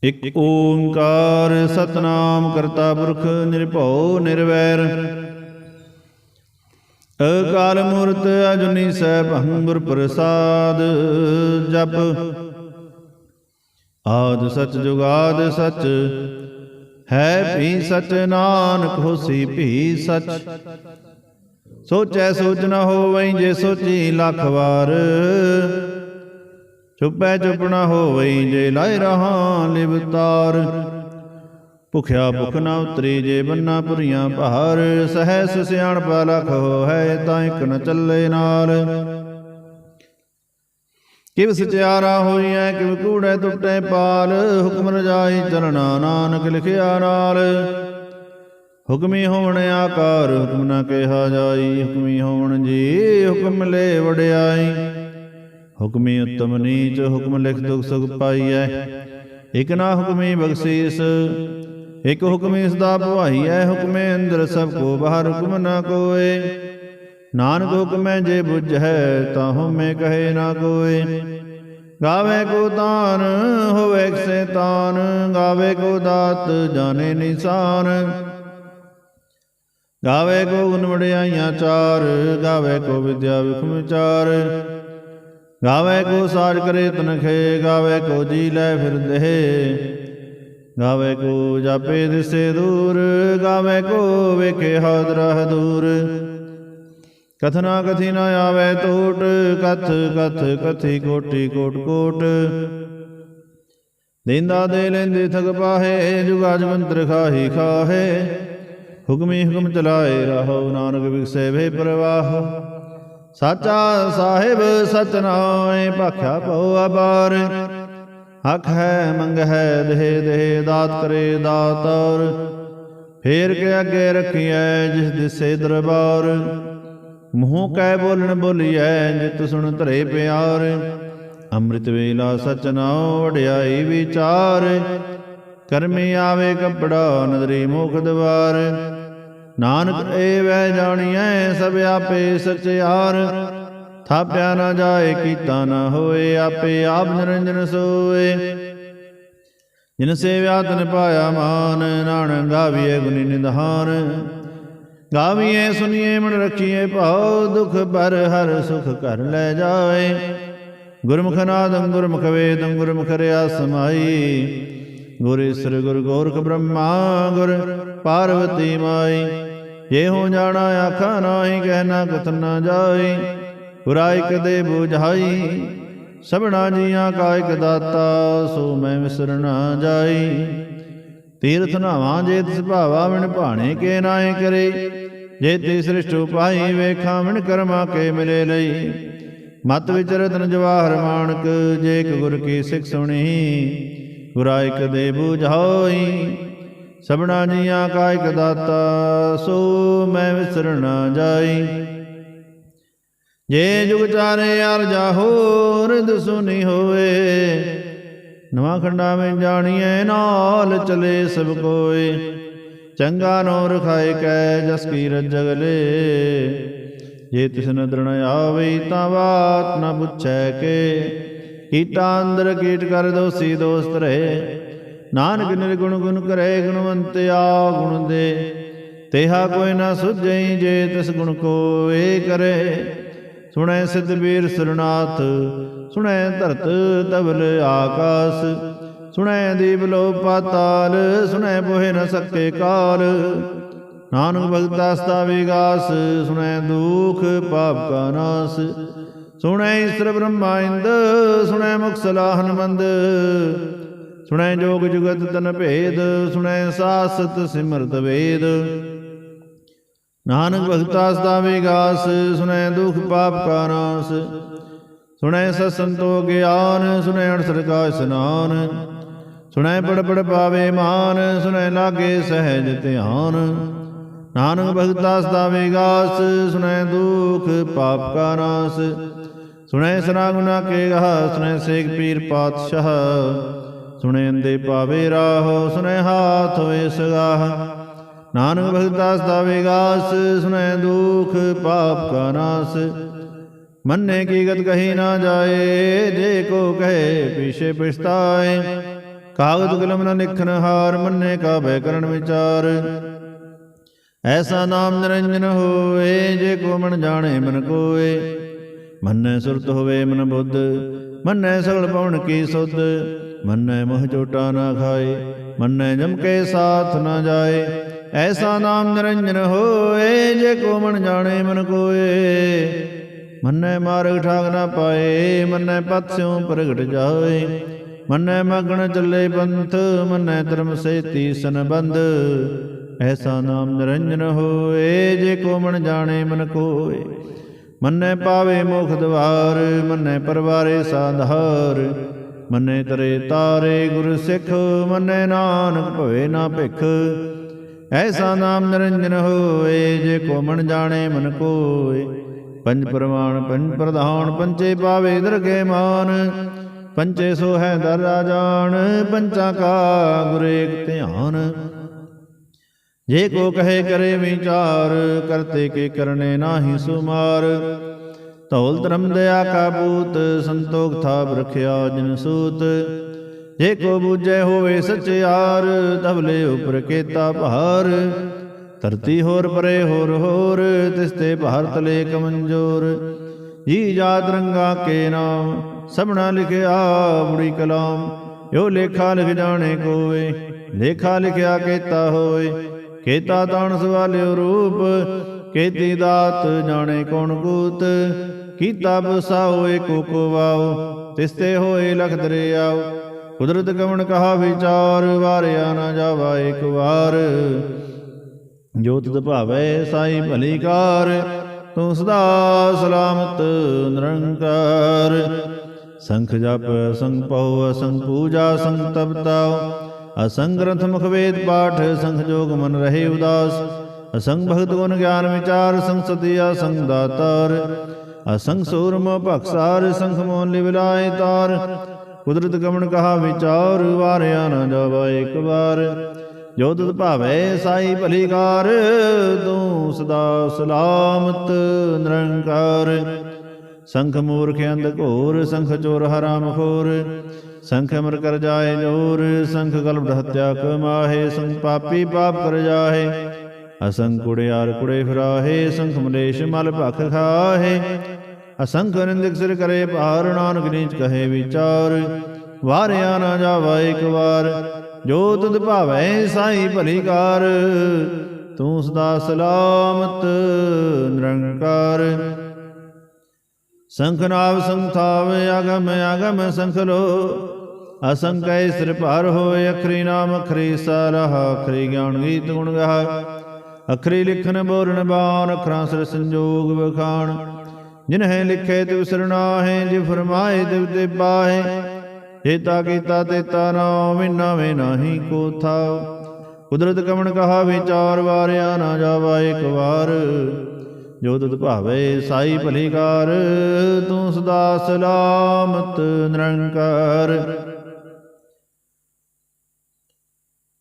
ਇਕ ਓੰਕਾਰ ਸਤਨਾਮ ਕਰਤਾ ਪੁਰਖ ਨਿਰਭਉ ਨਿਰਵੈਰ ਅਕਾਲ ਮੂਰਤ ਅਜੂਨੀ ਸੈਭੰ ਗੁਰ ਪ੍ਰਸਾਦ। ਜਪ ਆਦਿ ਸਚ ਜੁਗਾਦਿ ਸਚ ਹੈ ਭੀ ਸਚ ਨਾਨਕ ਹੋਸੀ ਭੀ ਸਚ। ਸੋਚੈ ਸੋਚ ਨ ਹੋਵਈ ਜੇ ਸੋਚੀ ਲੱਖ ਵਾਰ ਚੁੱਪੈ ਚੁੱਪ ਨ ਹੋਵਈ ਜੇ ਲਾਇ ਰਹਾ ਲਿਵਤਾਰ। ਭੁਖਿਆ ਭੁਖ ਨ ਉਤਰੀ ਜੇ ਬੰਨਾ ਪੁਰੀਆਂ ਭਾਰ ਸਹਿਸ ਸਿਆਣਪਾ ਲਖ ਹੋਇ ਤਾਂ ਇਕ ਨ ਚੱਲੇ ਨਾਲ। ਕਿਵ ਸਚਿਆਰਾ ਹੋਈਐ ਕਿਵ ਕੂੜੈ ਟੁੱਟੈ ਪਾਲ ਹੁਕਮ ਰਜਾਈ ਚਲਣਾ ਨਾਨਕ ਲਿਖਿਆ ਨਾਲ। ਹੁਕਮੀ ਹੋਵਣ ਆਕਾਰ ਹੁਕਮ ਨ ਕਿਹਾ ਜਾਈ ਹੁਕਮੀ ਹੋਵਣ ਜੀ ਹੁਕਮ ਲੈ ਵਡਿਆਈ। ਹੁਕਮੀ ਉਤਮ ਨੀਚ ਹੁਕਮ ਲਿਖ ਦੁਖ ਸੁਖ ਪਾਈਐ ਇਕ ਨਾ ਹੁਕਮੀ ਬਖਸ਼ੀਸ। ਇਕ ਹੁਕਮੀ ਸਦਾ ਭਵਾਈਐ ਹੁਕਮੇ ਅੰਦਰ ਸਭ ਕੋ ਬਾਹਰ ਹੁਕਮ ਨ ਕੋਏ। ਨਾਨਕ ਹੁਕਮੈ ਜੇ ਬੁਝੈ ਤਾਹੂ ਮੈਂ ਕਹੇ ਨਾ ਕੋਏ। ਗਾਵੇ ਕੋ ਤਾਨ ਹੋਵੇ ਸੇ ਤਾਨ ਗਾਵੇ ਕੋ ਦਾਤ ਜਾਣੇ ਨਿਸ਼ਾਨ। ਗਾਵੇ ਕੋ ਗੁਣ ਵਡਿਆਈਆਂ ਚਾਰ ਗਾਵੇ ਕੋ ਵਿਦਿਆ ਵਿਖਮ ਵਿਚਾਰ। ਗਾਵੇ ਕੋ ਸਾਜ ਕਰੇ ਤਨਖੇ ਗਾਵੇ ਕੋ ਜੀ ਲੈ ਫਿਰਦੇ। ਗਾਵੇ ਕੋ ਜਾਪੇ ਦਿਸੇ ਦੂਰ ਗਾਵੇ ਕੋ ਵੇਖੇ ਹਾਦਰਾ ਦੂਰ। ਕਥਨਾ ਕਥੀ ਨ ਆਵੇ ਟੋਟ ਕਥ ਕਥ ਕਥੀ ਕੋਟੀ ਕੋਟ ਕੋਟ। ਦੇਂਦਾ ਦੇ ਲੈਂਦੇ ਥਗ ਪਾਹੇ ਜੁਗਾ ਜਗੰਤਰ ਖਾਹੀ ਖਾਹੇ। ਹੁਕਮੀ ਹੁਕਮ ਚਲਾਏ ਰਹੋ ਨਾਨਕ ਵਿਗਸੇ ਵੇ ਪ੍ਰਵਾਹ। ਸਾਚਾ ਸਾਹਿਬ ਸਚ ਨਾਇ ਭਾਖਿਆ ਭਉ ਅਬਾਰ। ਹਕ ਹੈ ਮੰਗ ਹੈ ਦੇਹ ਦੇਹ ਦਾਤ ਕਰੇ ਦਾਤਾਰ। ਫੇਰ ਕੇ ਅੱਗੇ ਰੱਖੀਐ ਜਿਸ ਦਿਸੇ ਦਰਬਾਰ। ਮੂੰਹ ਕੈ ਬੋਲਣ ਬੋਲੀਐ ਜਿਤ ਸੁਣ ਧਰੇ ਪਿਆਰ। ਅੰਮ੍ਰਿਤ ਵੇਲਾ ਸਚ ਨਾਉ ਵਡਿਆਈ ਵਿਚਾਰ। ਕਰਮੀ ਆਵੇ ਕੱਪੜਾ ਨਦਰੀ ਮੁਖ ਦਵਾਰ। ਨਾਨਕ ਏ ਵੈ ਜਾਣੀਐ ਸਭ ਆਪੇ ਸਚਿਆਰ। ਥਾਪਿਆ ਨਾ ਜਾਏ ਕੀਤਾ ਨਾ ਹੋਏ ਆਪੇ ਆਪ ਨਿਰੰਜਨ ਸੋਏ। ਜਿਨ ਸੇਵਿਆ ਤਨ ਪਾਇਆ ਮਾਨ ਨਾਨਕ ਗਾਵੀਏ ਗੁਣੀ ਨਿਧਾਨ। ਗਾਵੀਏ ਸੁਨੀਏ ਮਨ ਰੱਖੀਏ ਭਾਉ ਦੁਖ ਭਰ ਹਰ ਸੁਖ ਘਰ ਲੈ ਜਾਏ। ਗੁਰਮੁਖ ਨਾਦੰ ਗੁਰਮੁਖ ਵੇਦੰ ਗੁਰਮੁਖ ਰਿਆ ਸਮਾਈ। ਗੁਰ ਈਸਰ ਗੁਰ ਗੋਰਖ ਬ੍ਰਹਮਾ ਗੁਰ ਪਾਰਵਤੀ ਮਾਈ। ਜੇ ਹੋ ਜਾਣਾ ਆਖਾ ਨਾਹੀ ਕਹਿਣਾ ਕਥਨ ਨਾ ਜਾਈ। ਗੁਰਾਇਕ ਦੇ ਬੁਝਾਈ ਸਭਨਾ ਜੀਆਂ ਕਾ ਇਕ ਦਾਤਾ ਸੋ ਮੈਂ ਵਿਸਰ ਨਾ ਜਾਈ। ਤੀਰਥ ਨਾਵਾਂ ਜੇ ਤਿਸ ਭਾਵਾ ਵਿਣ ਭਾਣੇ ਕੇ ਨਾਏ ਕਰੇ। ਜੇ ਤੇ ਸ੍ਰਿਸ਼ਟ ਉਪਾਈ ਵੇਖਾਂ ਵਿਣ ਕਰਮਾ ਕੇ ਮਿਲੇ ਲਈ। ਮਤ ਵਿਚ ਰਤਨ ਜਵਾਹਰ ਮਾਣਕ ਜੇ ਇਕ ਗੁਰ ਕੀ ਸਿੱਖ ਸੁਣੀ। ਗੁਰਾਇਕ ਦੇ ਬੁਝਾਈ ਸਭਨਾ ਜੀਆਂ ਕਾ ਇਕ ਦਾਤਾ ਸੋ ਮੈਂ ਵਿਸਰ ਨਾ ਜਾਈ। ਜੇ ਜੁਗ ਚਾਰੇ ਅਰ ਜਾਹੋ ਰਿਦ ਸੁਨੀ ਹੋਏ। ਨਵਾਂ ਖੰਡਾ ਵਿੱਚ ਜਾਣੀਐ ਨਾਲ ਚਲੇ ਸਭ ਕੋਏ। ਚੰਗਾ ਨੋ ਰਖਾਏ ਕੈ ਜਸ ਕੀ ਰਜਗ ਲੇ। ਜੇ ਤਿਸ ਨਦਰ ਨ ਆਵਈ ਤਾਂ ਬਾਤ ਨ ਪੁੱਛੈ ਕੇ। ਕੀਟਾ ਅੰਦਰ ਕੀਟ ਕਰ ਦੋਸੀ ਦੋਸਤ ਰਹੇ। ਨਾਨਕ ਨਿਰਗੁਣ ਗੁਣ ਕਰੇ ਗੁਣਵੰਤਿਆ ਗੁਣ ਦੇ। ਤੇਹਾ ਕੋਈ ਨਾ ਸੁਝਈ ਜੇ ਤਿਸ ਗੁਣ ਕੋਏ ਕਰੇ। ਸੁਣੈ ਸਿੱਧ ਬੀਰ ਸੁਰਨਾਥ ਸੁਣੈ ਧਰਤ ਤਬਲ ਆਕਾਸ। ਸੁਣੈ ਦੀਪ ਲੋ ਪਾਤਾਲ ਸੁਣੈ ਬੋਹਿ ਨ ਸਕੇ ਕਾਲ। ਨਾਨਕ ਭਗਤਾ ਸਦਾ ਵਿਗਾਸ ਸੁਣੈ ਦੁਖ ਪਾਪ ਕਾ ਨਾਸ। ਸੁਣੈ ਈਸਰ ਬ੍ਰਹਮਾ ਇੰਦ ਸੁਣੈ ਮੁਖ ਸਲਾਹਨ ਮੰਦ। ਸੁਣੈ ਜੋਗ ਜੁਗਤ ਤਨ ਭੇਦ ਸੁਣੈ ਸਾਸਤ ਸਿਮਰਤ ਵੇਦ। ਨਾਨਕ ਭਗਤਾ ਸਦਾ ਵਿਗਾਸ ਸੁਣੈ ਦੁਖ ਪਾਪ ਕਾ ਨਾਸ। ਸੁਣੈ ਸਤ ਸੰਤੋਖ ਗਿਆਨ ਸੁਣੈ ਅਣਸਰ ਕਾ ਇਸਨਾਨ। ਸੁਣੈ ਪੜ ਪੜ ਪਾਵੇ ਮਾਨ ਸੁਣੈ ਲਾਗੇ ਸਹਿਜ ਧਿਆਨ। ਨਾਨਕ ਭਗਤਾ ਸਦਾ ਵਿਗਾਸ ਸੁਣੈ ਦੁਖ ਪਾਪ ਕਾ ਨਾਸ। ਸੁਣੈ ਸਨਾ ਗੁਨਾ ਕੇ ਗਾਹ ਸੁਣੈ ਸੇਖ ਪੀਰ ਪਾਤਸ਼ਾਹ। ਸੁਣੈ ਅੰਦੇ ਪਾਵੇ ਰਾਹ ਸੁਣੈ ਹਾਥ ਹੋਏ ਸਗਾਹ। ਨਾਨਕ ਭਗਤਾ ਸਦਾ ਵਿਗਾਸ ਸੁਣੈ ਦੁਖ ਪਾਪ ਕਾ ਨਾਸ। ਮੰਨੇ ਕੀ ਗਤ ਕਹੀ ਨਾ ਜਾਏ ਜੇ ਕੋ ਕਹੇ ਪਿਛੇ ਪਛਤਾਏ। ਕਾਗਦ ਕਲਮ ਨ ਲਿਖਨ ਹਾਰ, ਮੰਨੇ ਕਾਬੈ ਕਰਨ ਵਿਚਾਰ। ਐਸਾ ਨਾਮ ਨਿਰੰਜਨ ਹੋਏ, ਜੇ ਕੋ ਮਨ ਜਾਣੇ ਮਨ ਕੋਏ। ਮੰਨੈ ਸੁਰਤ ਹੋਵੇ ਮਨ ਬੁੱਧ, ਮੰਨੈ ਸਗਲ ਪਵਨ ਕੀ ਸੁਧ। ਮੰਨੈ ਮੋਹ ਚੋਟਾ ਨਾ ਖਾਏ, ਮੰਨੈ ਜਮ ਕੇ ਸਾਥ ਨਾ ਜਾਏ। ਐਸਾ ਨਾਮ ਨਿਰੰਜਨ ਹੋਏ, ਜੇ ਕੋ ਮਨ ਜਾਣੇ ਮਨ ਕੋਏ। ਮੰਨੈ ਮਾਰਗ ਠਾਗ ਨਾ ਪਾਏ, ਮੰਨੈ ਪਤ ਸਿਉ ਪ੍ਰਗਟ ਜਾਏ। ਮੰਨੈ ਮਗਨ ਚੱਲੇ ਪੰਥ, ਮੰਨੈ ਧਰਮ ਸੇਤੀ ਸੰਬੰਧ। ਐਸਾ ਨਾਮ ਨਿਰੰਜਨ ਹੋਏ, ਜੇ ਕੋ ਮਨ ਜਾਣੇ ਮਨ ਕੋਏ। ਮੰਨੈ ਪਾਵੇ ਮੋਖ ਦਵਾਰ, ਮੰਨੈ ਪਰਵਾਰੇ ਸਾਧਾਰ। ਮੰਨੈ ਤਰੇ ਤਾਰੇ ਗੁਰ ਸਿੱਖ, ਮੰਨੈ ਨਾਨਕ ਭਵੇ ਨਾ ਭਿਖ। ਐਸਾ ਨਾਮ ਨਿਰੰਜਨ ਹੋਏ, ਜੇ ਕੋ ਮਨ ਜਾਣੇ ਮਨ ਕੋਏ। ਪੰਜ ਪ੍ਰਮਾਣ ਪੰਜ ਪ੍ਰਧਾਨ, ਪੰਚੇ ਪਾਵੇ ਦਰਗੇ ਮਾਨ। ਪੰਚੇ ਸੋ ਹੈ ਦਰ ਰਾਜਾਨ, ਪੰਚਾਂ ਕਾ ਗੁਰ ਏਕ ਧਿਆਨ। ਜੇ ਕੋ ਕਹੇ ਕਰੇ ਵਿਚਾਰ, ਕਰਤੇ ਕੇ ਕਰਨੇ ਨਾਹੀ ਸੁਮਾਰ। ਧੌਲ ਧਰਮ ਦਇਆ ਕਾ ਪੂਤ, ਸੰਤੋਖ ਥਾਪ ਰਖਿਆ ਜਿਨ ਸੂਤ। ਜੇ ਕੋ ਬੂਝੈ ਹੋਵੇ ਸਚਿਆਰ, ਤਬਲੇ ਉਪਰ ਕੇਤਾ ਭਾਰ। ਧਰਤੀ ਹੋਰ ਪਰੇ ਹੋਰ ਹੋਰ, ਤਿਸਤੇ ਭਾਰ ਤਲੇ ਕਮੰਜੋਰ। ਜੀ ਜਾਤ ਰੰਗਾ ਕੇ ਨਾਮ, ਸਭਨਾ ਲਿਖਿਆ ਬੁੜੀ ਕਲਾਮ। ਯੋ ਲੇਖਾ ਲਿਖ ਜਾਣੇ ਕੋਏ, ਲੇਖਾ ਲਿਖਿਆ ਕੇਤਾ ਹੋਏ। ਕੇਤਾ ਤਾਣ ਸਵਾਲਿਓ ਰੂਪ, ਕੇਤੀ ਦਾਤ ਜਾਣੇ ਕੌਣ ਕੂਤ। ਕੀਤਾ ਬਸਾਓ ਏਕੋ ਕੋ ਵਾਓ, ਤਿਸਤੇ ਹੋਏ ਲਖ ਦਰਿਆਓ। ਕੁਦਰਤ ਕਵਣ ਕਹਾ ਵਿਚਾਰ, ਵਾਰਿਆ ਨਾ ਜਾਵਾ ਏਕ ਵਾਰ। ਜੋ ਤੁਧ ਭਾਵੈ ਸਾਈ ਭਲੀ ਕਾਰ, ਤੂੰ ਸਦਾ ਸਲਾਮਤ ਨਿਰੰਕਾਰ। ਸੰਖ ਜਪ ਸੰਗ ਪਉ, ਅਸੰਗ ਪੂਜਾ ਸੰਗ ਤਪਤਾਉ। ਅਸੰਗ ਗ੍ਰੰਥ ਮੁਖ ਵੇਦ ਪਾਠ, ਸੰਖ ਜੋਗ ਮਨ ਰਹੇ ਉਦਾਸ। ਅਸੰਗ ਭਗਤ ਗੁਣ ਗਿਆਨ ਵਿਚਾਰ, ਸੰਗ ਸਤੀ ਅਸੰਗ ਦਾਤਾਰ। ਅਸੰਗ ਸੂਰਮ ਭਖਸਾਰ, ਸੰਖ ਮੋਹਨ ਲਿਵ ਲਾਏ ਤਾਰ। ਕੁਦਰਤ ਕਵਣ ਕਹਾ ਵਿਚਾਰ, ਵਾਰਿਆ ਨਾ ਜਾਵਾ ਏਕ ਵਾਰ। ਜੋ ਤੁਧ ਭਾਵੈ ਸਾਈ ਭਲੀ ਕਾਰ, ਤੂੰ ਸਦਾ ਸਲਾਮਤ ਨਿਰੰਕਾਰ। ਸੰਖ ਮੂਰਖ ਅੰਧ ਘੋਰ, ਸੰਖ ਚੋਰ ਹਰਾਮ ਖੋਰ। ਸੰਖ ਅਮਰ ਕਰ ਜਾਏ ਜੋਰ, ਸੰਖ ਕਲਪ ਹੱਤਿਆ ਕਮਾਹੇ। ਸੰਖ ਪਾਪੀ ਪਾਪ ਕਰ ਜਾਹੇ, ਅਸੰਖ ਕੁੜਿਆਰ ਕੁੜੇ ਫਿਰਾਹੇ। ਸੰਖ ਮਲੇਸ਼ ਮਲ ਭਖ ਖਾਹੇ, ਅਸੰਖ ਨਿੰਦਕ ਸਿਰ ਕਰੇ ਭਾਰ। ਨਾਨਕ ਨੀਚ ਕਹੇ ਵਿਚਾਰ, ਵਾਰਿਆ ਨਾ ਜਾਵਾ ਏਕ ਵਾਰ। ਜੋ ਤੁਧ ਭਾਵੈ ਸਾਈ ਭਲੀ ਕਾਰ, ਤੂੰ ਸਦਾ ਸਲਾਮਤ ਨਿਰੰਕਾਰ। ਸੰਖ ਨਾਵ ਸੰਖ ਥਾਵ, ਆਗਮ ਆਗਮ ਸੰਖ ਲੋ। ਅਸੰਕੈ ਸਿਰ ਭਾਰ ਹੋਏ, ਅਖਰੀ ਨਾਮ ਅਖਰੀ ਸਾਰਾਹ। ਅਖਰੀ ਗਿਆਨ ਗੀਤ ਗੁਣ ਗਾਹ, ਅਖਰੀ ਲਿਖਨ ਬੋਲਣ ਬਾਣ। ਅਖਰਾਂ ਸਿਰ ਸੰਜੋਗ ਵਖਾਣ, ਜਿਨਹਿ ਲਿਖੇ ਤਿਵ ਸਿਰ ਨਾਹਿ। ਜਿ ਫਰਮਾਏ ਤਿਵ ਤੇ ਬਾਹੇ, ਜੇਤਾ ਕੀਤਾ ਤੇਤਾ ਨਾਉ। ਵਿਨਾਵੇ ਨਾਹੀ ਕੋ ਥਾਉ, ਕੁਦਰਤ ਕਵਣ ਕਹਾ ਵਿਚਾਰ। ਵਾਰਿਆ ਨਾ ਜਾਵਾ ਏਕ ਵਾਰ। ਜੋ ਤੁਧ ਭਾਵੇ ਸਾਈ ਭਲੀ ਕਾਰ, ਤੂੰ ਸਦਾ ਸਲਾਮਤ ਨਿਰੰਕਾਰ।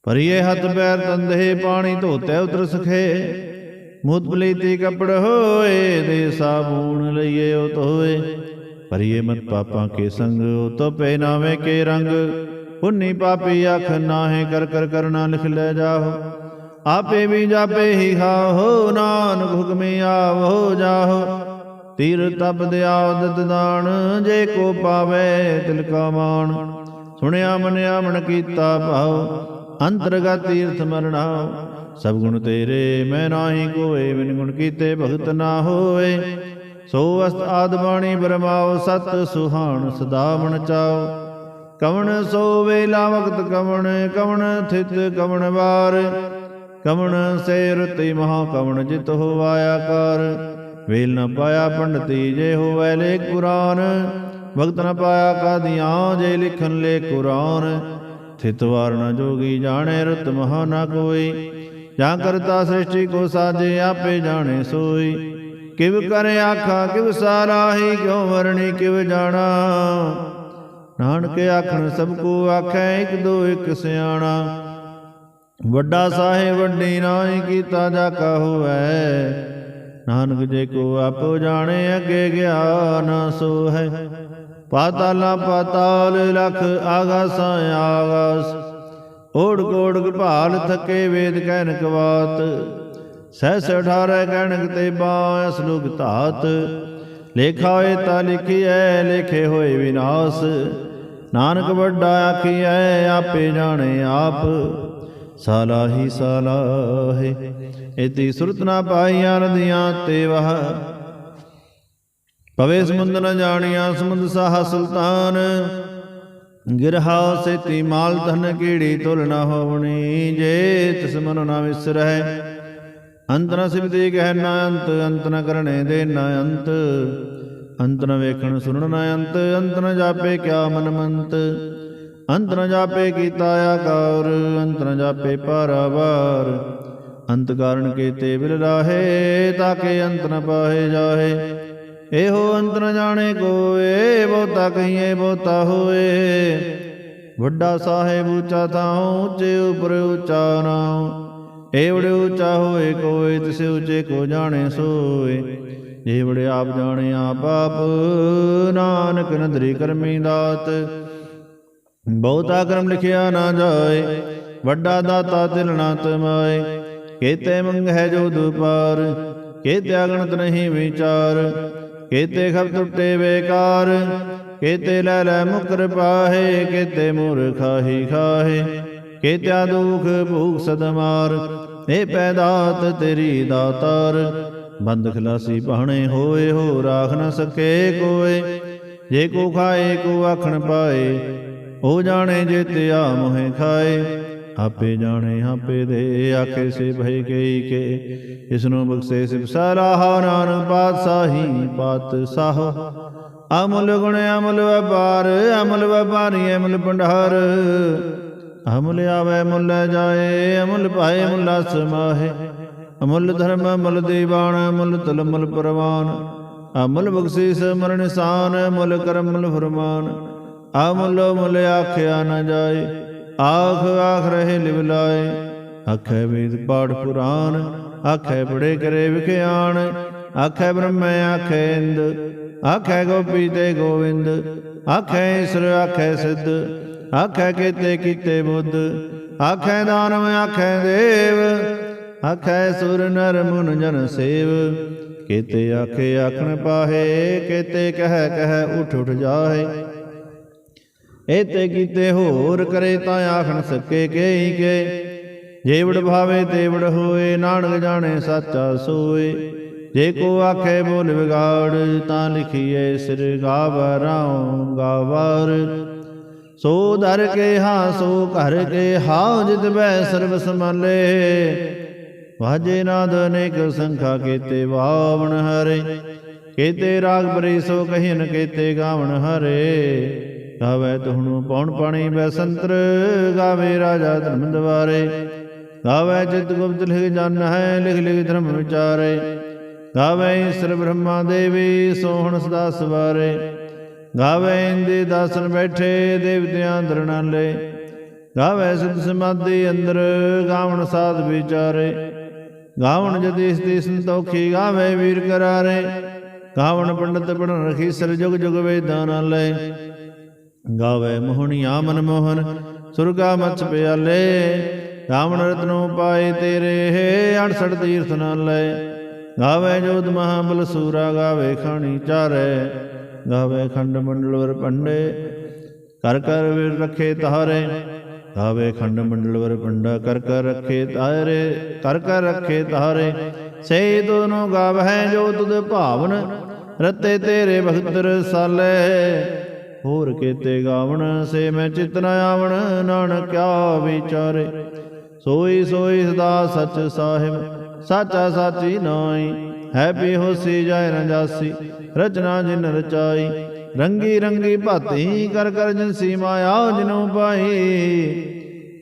ਭਰੀਏ ਹੱਥ ਪੈਰ ਤੰਦੇ, ਪਾਣੀ ਧੋਤੈ ਉਤਰ ਸਖੇ। ਮੂਤ ਪਲੀਤੀ ਕੱਪੜ ਹੋਏ, ਦੇ ਸਾਬੂਨ ਲਈਏ ਉਹ ਧੋਏ। ਭਰੀਏ ਮਤ ਪਾਪਾਂ ਕੇ ਸੰਗ, ਉਹ ਤੋ ਪੈ ਨਾਵੇਂ ਕੇ ਰੰਗ। ਪੁੰਨੀ ਪਾਪੀ ਆਖ ਨਾਹੇ, ਕਰ ਕਰ ਕਰਨਾ ਲਿਖ ਲੈ ਜਾਹੋ। ਆਪੇ ਵੀ ਜਾਪੇ ਹੀ ਖਾਹੋ, ਨਾਨਕ ਹੁਕਮੀ ਆਵੋ ਜਾਹੋ। ਤੀਰ ਤਪ ਦਿਆਦਤ ਦਾਨ, ਜੇ ਕੋ ਪਾਵੇ ਤਿਲ ਕਾ ਮਾਣ। ਸੁਣਿਆ ਮੰਨਿਆ ਮਨ ਕੀਤਾ ਭਾਉ, ਅੰਤਰਗਤ ਤੀਰਥ ਮਰਨਾਉ। ਸਭ ਗੁਣ ਤੇਰੇ ਮੈਂ ਨਾਹੀ ਕੋਏ, ਬਿਨ ਗੁਣ ਕੀਤੇ ਭਗਤ ਨਾ ਹੋਏ। ਸੋ ਅਸਤ ਆਦ ਬਾਣੀ ਬਰਮਾਓ, ਸਤ ਸੁਹਾਣ ਸਦਾ ਮਨ ਚਾਓ। ਕਵਣ ਸੋ ਵੇਲਾ ਵਕਤ ਕਵਣ, ਕਵਣ ਥਿਤ ਕਵਣ ਵਾਰ। ਕਵਣ ਸੇ ਰੁਤੀ ਮਹਾ ਕਵਣ, ਜਿਤ ਹੋਵਾਇਆ ਕਾਰ। ਵੇਲ ਨ ਪਾਇਆ ਪੰਡਤੀ, ਜੇ ਹੋਵੈ ਲੇਖ ਪੁਰਾਨ। ਭਗਤ ਨ ਪਾਇਆ ਕਾਦੀਆਂ, ਜੇ ਲਿਖਨ ਲੇ ਕੁਰਾਨ। ਥਿਤ ਵਾਰ ਨ ਜੋਗੀ ਜਾਣੇ, ਰੁਤ ਮਹਾ ਨਾ ਕੋਈ। ਜਾਂ ਕਰਤਾ ਸ੍ਰਿਸ਼ਟੀ ਕੋ ਸਾਜੇ, ਆਪੇ ਜਾਣੇ ਸੋਈ। ਕਿਵ ਕਰ ਆਖਾ ਕਿਵ ਸਾਰਾਹੀ, ਕਿਉ ਵਰਣੀ ਕਿਵ ਜਾਣਾ। ਨਾਨਕ ਆਖਣ ਸਭ ਕੋ ਆਖੈ, ਇਕ ਦੋ ਇਕ ਸਿਆਣਾ। ਵੱਡਾ ਸਾਹਿਬ ਵੱਡੀ ਨਾਹੀ, ਕੀਤਾ ਜਾ ਕਾ ਹੋਵੈ। ਨਾਨਕ ਜੇ ਕੋ ਆਪੋ ਜਾਣੇ, ਅੱਗੇ ਗਿਆ ਨਾ ਸੋ ਹੈ। ਪਾਤਾਲਾਂ ਪਾਤਾਲ ਲਖ ਆਗਾਸਾਂ ਆਗਾਸ। ਓੜਕ ਓੜਕ ਭਾਲ ਥਕੇ ਵੇਦ ਕਹਿਨਕ ਬਾਤ। ਸਹਿਸ 18 ਕਹਿਣਕ ਤੇ ਬਾਂ ਅਸਲੁਕ ਧਾਤ। ਲੇਖਾ ਹੋਏ ਤਾਂ ਲਿਖੀਐ ਲੇਖੇ ਹੋਏ ਵਿਨਾਸ਼। ਨਾਨਕ ਵੱਡਾ ਆਖੀਐ ਆਪੇ ਜਾਣੇ ਆਪ। ਸਾਲਾਹੀ ਸਾਲਾਹੇ ਇਤੀ ਸੁਰਤ ਨਾ ਪਾਈਆਂ ਨਦੀਆਂ ਤੇ ਵਹ। ਪਵੇ ਸਮੁੰਦ ਨ ਜਾਣੀਆਂ ਸਮੁੰਦ ਸਾਹ ਸੁਲਤਾਨ। ਗਿਰਹਾ ਸੇਤੀ ਮਾਲ ਧਨ ਕੀੜੀ ਤੁਲ ਨ ਹੋਵਣੀ। ਜੇ ਤਿਸ ਮਨ ਨਾ ਵਿਸਰਹਿ ਅੰਤ ਨ ਸਿਵਦੀ ਕਹਿ ਨ ਅੰਤ। ਅੰਤ ਨ ਕਰਨੇ ਦੇ ਨ ਅੰਤ। ਅੰਤ ਨ ਵੇਖਣ ਸੁਣਨ ਨ ਅੰਤ। ਅੰਤ ਨ ਜਾਪੇ ਕਿਆ ਮਨ ਮੰਤ। ਅੰਤ ਨ ਜਾਪੇ ਕੀਤਾ ਆਕਾਰ। ਅੰਤ ਨ ਜਾਪੇ ਪਾਰਾਵਾਰ। ਅੰਤ ਕਾਰਨ ਕੀਤੇ ਬਿਲ ਰਾਹੇ ਤਾਕੇ ਅੰਤ ਨ ਪਾਹੇ ਜਾਹੇ। ਇਹੋ ਅੰਤ ਨ ਜਾਣੇ ਕੋਏ ਬਹੁਤਾ ਕਹੀਏ ਬਹੁਤਾ ਹੋਏ। ਵੱਡਾ ਸਾਹਿਬ ਉੱਚਾ ਥਾਉ ਉੱਚੇ ਉਪਰ ਉੱਚਾ ਨਾਉ। ਏਵੜੇ ਉੱਚਾ ਹੋਏ ਕੋਏ ਤਿਸੇ ਉੱਚੇ ਕੋ ਜਾਣੇ ਸੋਏ। ਜੇਵੜੇ ਆਪ ਜਾਣੇ ਆਪ ਆਪ ਨਾਨਕ ਨਦਰੀ ਕਰਮੀ ਦਾਤ। ਬਹੁਤਾ ਕਰਮ ਲਿਖਿਆ ਨਾ ਜਾਏ ਵੱਡਾ ਦਾਤਾ ਤਿਲ ਨਾ ਤਮਾਏ। ਕੇਤੇ ਮੰਗ ਹੈ ਜੋ ਦੁਪਾਰ ਕੇਤੇ ਅਗਣਤ ਨਹੀਂ ਵਿਚਾਰ। ਕੇਤੇ ਖਬ ਟੁੱਟੇ ਬੇਕਾਰ ਕੇਤੇ ਲੈ ਲੈ ਮੁਕਰ ਪਾਹੇ। ਕੇਤੇ ਮੂਰਖਾ ਹੀ ਖਾਹੇ ਕੇਤਿਆ ਦੁਖ ਭੂਖ ਸਦਮਾਰ। ਇਹ ਪੈਦਾਤ ਤੇਰੀ ਦਾਤਾਰ। ਬੰਦ ਖਲਾਸੀ ਭਾਣੇ ਹੋਏ ਹੋ ਰਾਖ ਨ ਸਕੇ ਕੋਏ। ਜੇ ਕੋ ਖਾਏ ਕੋ ਆਖਣ ਪਾਏ ਹੋ ਜਾਣੇ ਜੇ ਤੇ ਆ ਮੋਹਿ ਖਾਏ। ਆਪੇ ਜਾਣੇ ਆਪੇ ਦੇ ਆਖੇ ਸੇ ਭਈ ਕਈ ਕੇ। ਇਸਨੂੰ ਬਖਸ਼ੇ ਸਿਵ ਸਲਾਹਾ ਨਾਨਕ ਪਾਤਸ਼ਾਹੀ ਪਾਤਸ਼ਾਹ। ਅਮੁਲ ਗੁਣ ਅਮੁਲ ਵਪਾਰ ਅਮੁਲ ਵਪਾਰੀ ਅਮੁਲ ਭੰਡਾਰ। ਅਮੁਲ ਆਵੇ ਮੁੱਲ ਜਾਏ ਅਮੁਲ ਪਾਏ ਮੁੱਲਾ ਸਮਾਹੇ। ਅਮੁਲ ਧਰਮ ਅਮੁਲ ਦੀਵਾਨ ਅਮੁਲ ਤਲ ਅਮੁਲ ਪ੍ਰਵਾਨ। ਅਮੁਲ ਬਖਸ਼ੀਸ ਅਮੁਲ ਨਿਸ਼ਾਨ ਅਮੁਲ ਕਰਮ ਅਮੁਲ ਫਰਮਾਨ। ਅਮੁਲ ਮੁੱਲ ਆਖਿਆ ਨ ਜਾਏ ਆਖ ਆਖ ਰਹੇ ਲਿਵ ਲਾਏ। ਆਖੇ ਵੇਦ ਪਾਠ ਪੁਰਾਨ ਆਖੇ ਬੜੇ ਕਰੇ ਵਿਖਿਆਨ। ਆਖੇ ਬ੍ਰਹਮ ਆਖੇ ਇੰਦ ਆਖੇ ਗੋਪੀ ਤੇ ਗੋਵਿੰਦ। ਆਖੇ ਈਸਰ ਆਖੇ ਸਿੱਧ ਆਖੇ ਕੀਤੇ ਕੀਤੇ ਬੁੱਧ। ਆਖੇ ਦਾਨਵ ਆਖੇ ਦੇਵ ਆਖੇ ਸੁਰ ਨਰ ਮੁਨ ਜਨ ਸੇਵ। ਕੀਤੇ ਆਖੇ ਆਖਣ ਪਾਹੇ ਕੀਤੇ ਕਹਿ ਕਹਿ ਉਠ ਉਠ ਜਾਹੇ। ਏਤੇ ਕੀਤੇ ਹੋਰ ਕਰੇ ਤਾਂ ਆਖ ਨ ਸਕੇ ਕੇਈ ਕੇ। ਜੇਵੜ ਭਾਵੇ ਤੇਵੜ ਹੋਏ ਨਾਨਕ ਜਾਣੇ ਸਾਚਾ ਸੋਏ। ਜੇ ਕੋ ਆਖੇ ਬੋਲ ਵਿਗਾੜ ਤਾਂ ਲਿਖੀਏ ਸਿਰ ਗਾਵਰਾਉ ਗਾਵਾਰ। ਸੋ ਧਰ ਕੇ ਹਾਂ ਸੋ ਘਰ ਕੇ ਹਾਂ ਜਿਤ ਬੈ ਸਰਬ ਸੰਭਾਲੇ। ਵਾਜੇ ਨਾਦ ਅਨੇਕ ਸੰਖਾ ਕੀਤੇ ਵਾਵਣ ਹਰੇ। ਕੀਤੇ ਰਾਗ ਬਰੀ ਸੋ ਕਹੀਨ ਕੀਤੇ ਗਾਵਣ ਹਰੇ। ਗਾਵੇ ਤੁਹਣੂ ਪੌਣ ਪਾਣੀ ਬੈਸੰਤਰ ਗਾਵੇ ਰਾਜਾ ਧਰਮ ਦਵਾਰੇ। ਗਾਵੇ ਚਿਤ ਗੁਪਤ ਲਿਖ ਜਨ ਹੈ ਲਿਖ ਲਿਖ ਧਰਮ ਵਿਚਾਰੇ। ਗਾਵੇ ਈਸਰ ਬ੍ਰਹਮਾ ਦੇਵੀ ਸੋਹਣ ਸਦਾ ਸਵਾਰੇ। ਗਾਵੇ ਇੰਦੇ ਦਾਸਨ ਬੈਠੇ ਦੇਵਤਿਆਂ ਅੰਦਰ ਨਾਲੇ। ਗਾਵੇ ਸਿਧ ਸਮਾਧੀ ਅੰਦਰ ਗਾਵਣ ਸਾਧ ਵਿਚਾਰੇ। ਗਾਵਣ ਜਦੀ ਸਤੀ ਸੰਤੋਖੀ ਗਾਵੇ ਵੀਰ ਕਰਾਰੇ। ਗਾਵਣ ਪੰਡਤ ਪੜਨ ਰਖੀ ਸਰ ਜੁਗ ਜੁਗ ਵੇਦਾਂ ਨਾਲੇ। ਗਾਵੇ ਮੋਹਣੀਆ ਮਨ ਮੋਹਨ ਸੁਰਗਾ ਮਛ ਪਿਆਲੇ। ਗਾਵਣ ਰਤਨੋ ਪਾਏ ਤੇਰੇ 68 ਤੀਰਥ ਨਾਲੇ। ਗਾਵੇ ਜੋਤ ਮਹਾਬਲ ਸੂਰਾ ਗਾਵੇ ਖਾਣੀ ਚਾਰੇ। ਗਾਵੇ ਖੰਡ ਮੰਡਲ ਵਰ ਪੰਡੇ ਕਰ ਕਰ ਵੀਰ ਰਖੇ ਤਾਰੇ। ਗਾਵੇ ਖੰਡ ਮੰਡਲ ਵਰ ਪੰਡਾ ਕਰ ਕਰ ਰਖੇ ਤਾਰੇ ਕਰ ਕਰ ਰਖੇ ਤਾਰੇ। ਸੇ ਦੋਨੋਂ ਗਾਵਹਿ ਜੋ ਤੁਧ ਭਾਵਨ ਰਤੇ ਤੇਰੇ ਭਗਤ ਰਸਾਲੇ। ਹੋਰ ਕੀਤੇ ਗਾਵਣ ਸੇ ਮੈਂ ਚਿਤ ਨ ਆਵਣ ਨਾਨਕ ਕਿਆ ਵਿਚਾਰੇ। ਸੋਈ ਸੋਈ ਸਦਾ ਸਚ ਸਾਹਿਬ ਸਾਚਾ ਸਾਚੀ ਨਾਈ। ਹੈ ਪੀ ਹੋਸੀ ਜਾਇ ਨ ਜਾਸੀ ਰਚਨਾ ਜਿਨ ਰਚਾਈ। ਰੰਗੀ ਰੰਗੀ ਭਾਤੀ ਕਰ ਕਰ ਜਿਨਸੀ ਮਾਇਆ ਜਿਨੂ ਪਾਈ।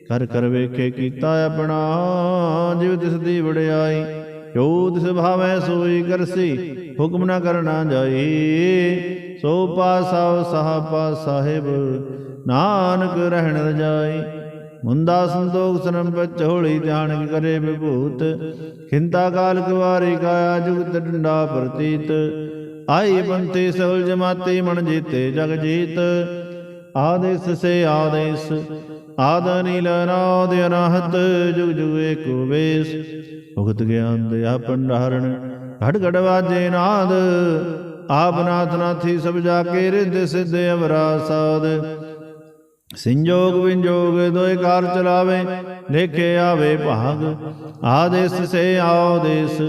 ਕਰ ਕਰ ਵੇਖੇ ਕੀਤਾ ਆਪਣਾ ਜਿਵ ਤਿਸ ਦੀ ਵਡਿਆਈ। ਜੋ ਤਿਸ ਭਾਵੈ ਸੋਈ ਕਰਸੀ ਹੁਕਮ ਨ ਕਰਨਾ ਜਾਈ। ਸੋ ਪਾਸਾ ਸਾਹਬਾ ਸਾਹਿਬ ਨਾਨਕ ਰਹਿਣ ਰਜਾਈ। ਮੁੰਦਾ ਸੰਤੋਖ ਸਰਮ ਪਚੋਲੀ ਜਾਣਕ ਕਰੇ ਵਿਭੂਤ। ਖਿੰਤਾ ਕਾਲ ਕੁਵਾਰੀ ਕਾਇਆ ਜੁਗਤ ਡੰਡਾ ਪ੍ਰਤੀਤ। आई पंथी से उलझमाती मन जीते जग जीत। आदेश से आदेश आद नील अनाद अनाहत जुग जुग एको वेश। भुगत ज्ञान दया भंडारण घट घट वाजे नाद। आप नाथ नाथी सब जाके रिद्ध सिद्ध अवरा साध। संजोग विंजोग दोय कार चलावे लेखे आवे भाग। आदेश से आदेश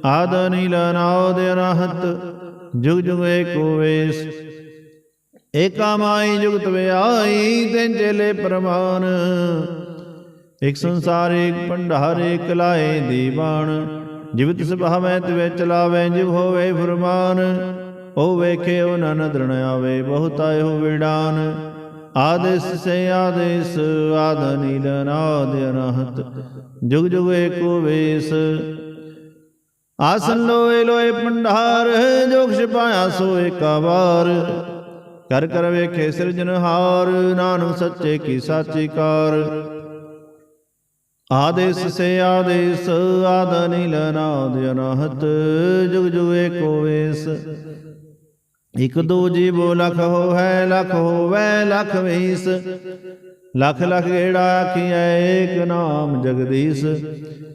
आद नील अनाद अनाहत जुग जुग एको वेश। एका माई जुगत वे आई तेन चेले प्रमाण। एक संसार एक भंडार एक लाए दीवान। जीवित सभावै तिवे चलावै जिव होवे फुरमान। ओ वेखे ओ नदर न आवे बहुत आए हो विडान। आदेश से आदेश आद नील अनाद अनाहत जुग जुग एको वेश। आसन लोए लोए भंडार जोग छिपाया सो एका बार। कर कर वेखे सिरजनहार नानक सच्चे की साची कार। आदेश से आदेश आद नील अनाद अनाहत जुग जुग एको वेश। एक दो जीवो लख हो है लख हो वै लख वीस। लख लख गेड़ा आखिए एक नाम जगदीश।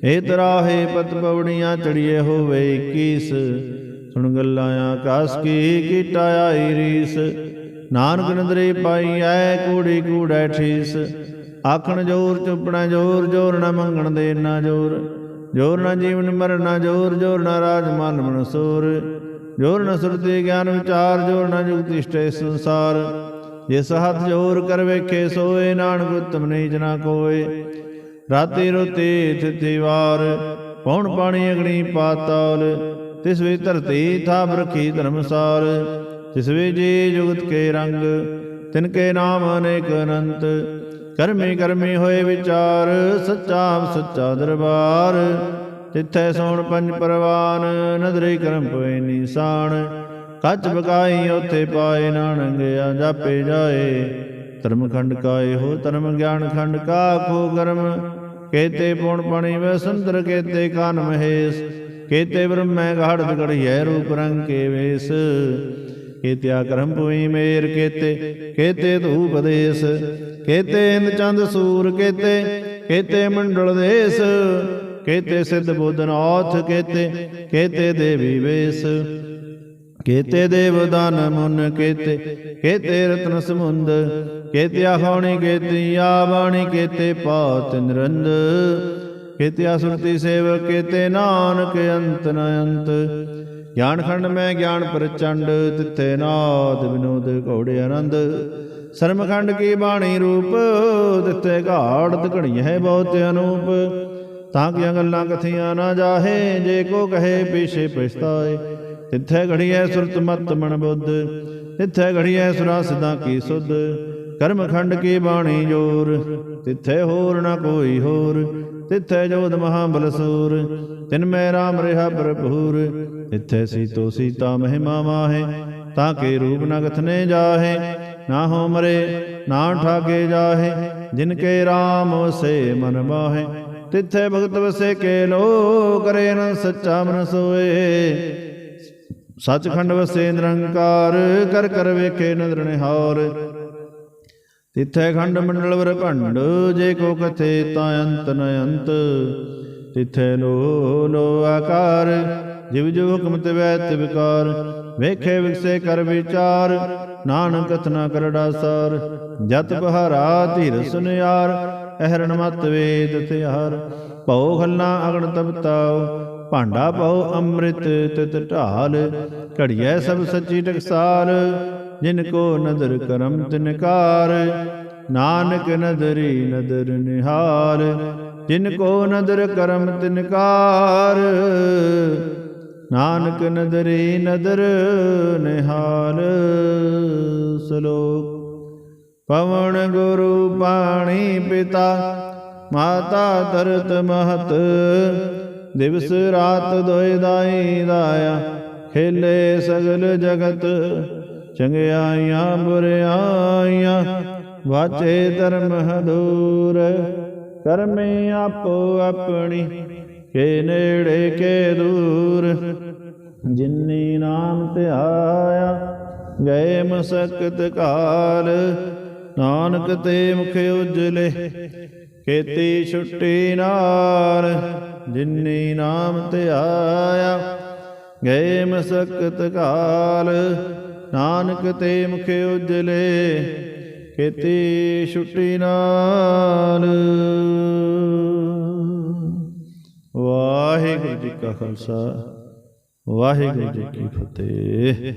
ए तराहे पत पवड़ियाँ चढ़िए होवे 21। सुन गल्लां आकाश की कीटा आई रीस। नानक नदरे पाई ऐ कूड़ी कूड़ै ठीस। आखण जोर चुपना जोर जोर न मंगण देना जोर। जोर न जीवन मरना जोर जोर न राज मान मनसूर। जोर न सुरति ज्ञान विचार जोर न जुगति इष्टे संसार। जिस हाथ जोर कर वेखे सोए नानक उत्तम नीच ना कोय। राति रोती तिथि वार पौन पानी अग्नि पाताल। तिस वी धरती थाप रखी धर्मसार। तिस वी जी जुगत के रंग तिनके नाम अनेक अनंत। करमी करमी होए विचार सच्चा सच्चा दरबार। तिथै सौण पंज परवान नदरी करम पोए निशान। कच बकाई उथे पाए नानक गया जापे जाए। धर्म खंड काए हो धर्म ज्ञान खंड का खो कर्म। केते पौण पाणी व सुंदर केते कान महेश। केते ब्रह्म घाड़त गढ़िय रूप रंग के वेश। केत्या करम पुई मेर केते केते धूप देश। केते इंद चंद सूर केते केते मंडल देश। केते सिद्ध बुद्धनाथ केते केते देवी वेश। केते देवदान मुन केते केते रत्न समुंद। केत्या खौणी केतिया वाणी केते पात निरंद। केत्या सुरति सेवक केते नानक अंत न अंत। ज्ञान खंड में ज्ञान प्रचंड तिथे नाद विनोद घोड़े आनंद। शर्म खंड की बाणी रूप तिथे घाड़त घड़ी है बहुत अनूप। ताकिया गल्लां कथियां ना जाहे जे को कहे पीछे पछताए। तिथे घड़ी है सुरत मत मन बुद्ध। तिथे घड़ी है सुरा सिदा की सुध। कर्म खंड की बाणी जोर तिथे होर न कोई होर। तिथे जोध महाबल सूर तिनमें राम रहा भरपूर। तिथे सीतो सीता महिमा माहे ताके रूप न कथने जाहे। ना हो मरे ना ठाके जाहे जिनके राम से मन बाहे। तिथे भगत वसे के लो करे न सच्चा मन सोए। सचखंड वसे निरंकार कर कर वेखे नदर निहार। तिथे खंड मंडल वर भंड जे को कथे ता अंत न अंत। तिथे लो लो आकार जिव जो हुक्म तिवै तिवकार। वेखे विकसे कर विचार नानक कथना करड़ा सार। जत बहारा धीर सुनियार अहरण मत वेद त्यार। भौ खलना अगन तबताओ भांडा पाओ अमृत तित ढाल। घड़िया सब सच्ची टकसाल जिनको नदर करम तिनकार। नानक नदरी नदर निहाल जिनको नदर करम तिनकार। नानक नदरी नदर निहाल। श्लोक पवन गुरु पाणी पिता माता तरत महत। दिवस रात दोय दाई दाया खेले सगल जगत। चंगियाइयां बुरियाइयां वाचे धर्म हदूर। करमे आपो अपनी के नेड़े के दूर। ਜਿਨੀ ਨਾਮ ਧਿਆਇਆ ਗਏ ਮਸਕਤ ਕਾਲ। ਨਾਨਕ ਤੇ ਮੁਖ ਉਜਲੇ ਕੀਤੀ ਛੁੱਟੀ ਨਾਲ। ਜਿਨੀ ਨਾਮ ਧਿਆਇਆ ਗਏ ਮਸਕਤ ਕਾਲ। ਨਾਨਕ ਤੇ ਮੁਖ ਉਜਲੇ ਕੀਤੀ ਛੁੱਟੀ ਨਾਲ। ਵਾਹਿਗੁਰੂ ਜੀ ਕਾ ਖਾਲਸਾ, ਵਾਹਿਗੁਰੂ ਜੀ ਕੀ ਫਤਿਹ।